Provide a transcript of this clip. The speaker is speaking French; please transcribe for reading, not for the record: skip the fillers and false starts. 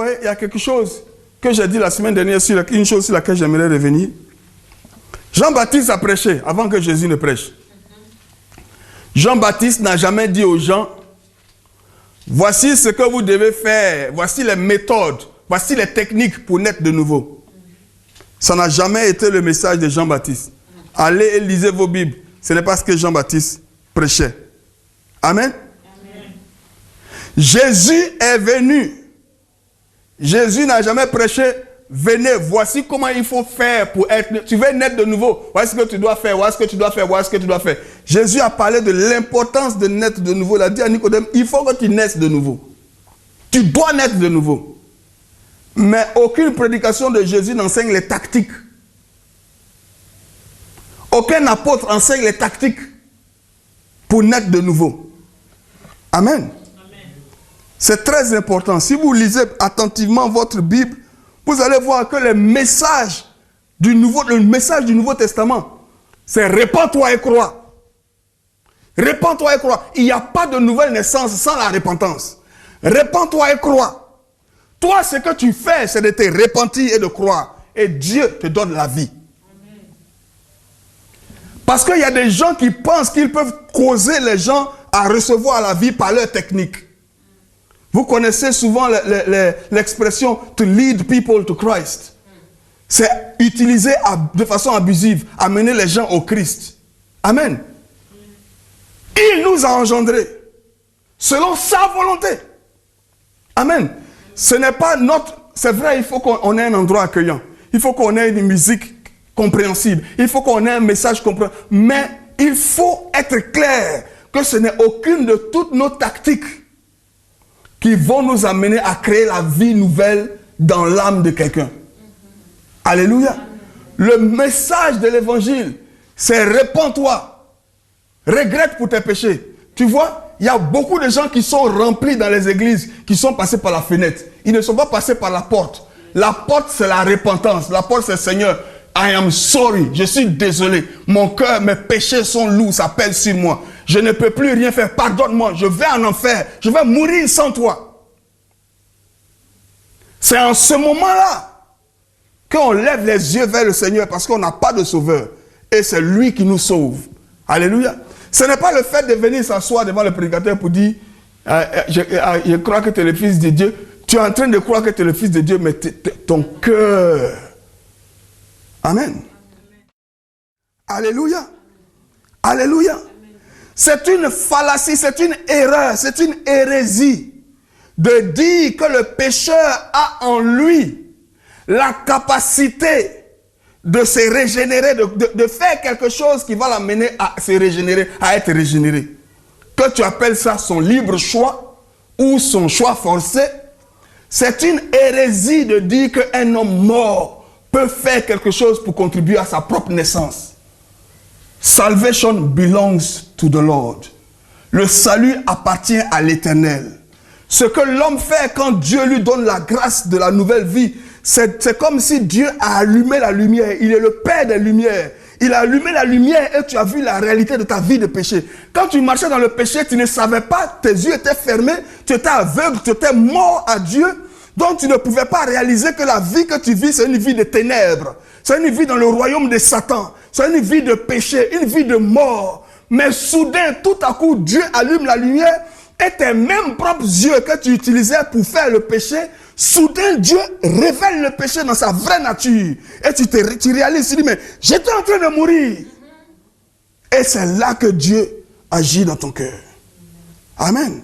voyez, il y a quelque chose que j'ai dit la semaine dernière, une chose sur laquelle j'aimerais revenir. Jean-Baptiste a prêché avant que Jésus ne prêche. Jean-Baptiste n'a jamais dit aux gens, voici ce que vous devez faire, voici les méthodes, voici les techniques pour naître de nouveau. Ça n'a jamais été le message de Jean-Baptiste. Allez et lisez vos Bibles. Ce n'est pas ce que Jean-Baptiste prêchait. Amen. Amen. Jésus est venu. Jésus n'a jamais prêché, venez, voici comment il faut faire pour être... Tu veux naître de nouveau, voici ce que tu dois faire, voici ce que tu dois faire, voici ce que tu dois faire. Jésus a parlé de l'importance de naître de nouveau. Il a dit à Nicodème, il faut que tu naisses de nouveau. Tu dois naître de nouveau. Mais aucune prédication de Jésus n'enseigne les tactiques. Aucun apôtre enseigne les tactiques pour naître de nouveau. Amen. C'est très important. Si vous lisez attentivement votre Bible, vous allez voir que le message du Nouveau Testament, c'est répands-toi et crois. Répands-toi et crois. Il n'y a pas de nouvelle naissance sans la repentance. Répands-toi et crois. Toi, ce que tu fais, c'est de te repentir et de croire. Et Dieu te donne la vie. Parce qu'il y a des gens qui pensent qu'ils peuvent causer les gens à recevoir la vie par leur technique. Vous connaissez souvent l'expression « to lead people to Christ ». C'est utilisé de façon abusive, amener les gens au Christ. Amen. Il nous a engendrés selon sa volonté. Amen. Ce n'est pas notre... C'est vrai, il faut qu'on ait un endroit accueillant. Il faut qu'on ait une musique compréhensible. Il faut qu'on ait un message compréhensible. Mais il faut être clair que ce n'est aucune de toutes nos tactiques qui vont nous amener à créer la vie nouvelle dans l'âme de quelqu'un. Alléluia. Le message de l'évangile, c'est répands-toi. Regrette pour tes péchés. Tu vois, il y a beaucoup de gens qui sont remplis dans les églises, qui sont passés par la fenêtre. Ils ne sont pas passés par la porte. La porte, c'est la repentance. La porte, c'est Seigneur, I am sorry. Je suis désolé. Mon cœur, mes péchés sont lourds, ça pèse sur moi. Je ne peux plus rien faire. Pardonne-moi. Je vais en enfer. Je vais mourir sans toi. C'est en ce moment-là qu'on lève les yeux vers le Seigneur parce qu'on n'a pas de sauveur. Et c'est lui qui nous sauve. Alléluia. Ce n'est pas le fait de venir s'asseoir devant le prédicateur pour dire je crois que tu es le fils de Dieu. Tu es en train de croire que tu es le fils de Dieu, mais ton cœur. Amen. Alléluia. Alléluia. C'est une fallacie, c'est une erreur, c'est une hérésie de dire que le pécheur a en lui la capacité de se régénérer, de faire quelque chose qui va l'amener à se régénérer, à être régénéré. Que tu appelles ça son libre choix ou son choix forcé, c'est une hérésie de dire qu'un homme mort peut faire quelque chose pour contribuer à sa propre naissance. Salvation belongs to the Lord. Le salut appartient à l'Éternel. Ce que l'homme fait quand Dieu lui donne la grâce de la nouvelle vie, c'est comme si Dieu a allumé la lumière. Il est le Père des lumières. Il a allumé la lumière et tu as vu la réalité de ta vie de péché. Quand tu marchais dans le péché, tu ne savais pas, tes yeux étaient fermés, tu étais aveugle, tu étais mort à Dieu. Donc tu ne pouvais pas réaliser que la vie que tu vis, c'est une vie de ténèbres. C'est une vie dans le royaume de Satan. C'est une vie de péché, une vie de mort. Mais soudain, tout à coup, Dieu allume la lumière et tes mêmes propres yeux que tu utilisais pour faire le péché, soudain, Dieu révèle le péché dans sa vraie nature. Et tu réalises, tu dis, mais j'étais en train de mourir. Et c'est là que Dieu agit dans ton cœur. Amen.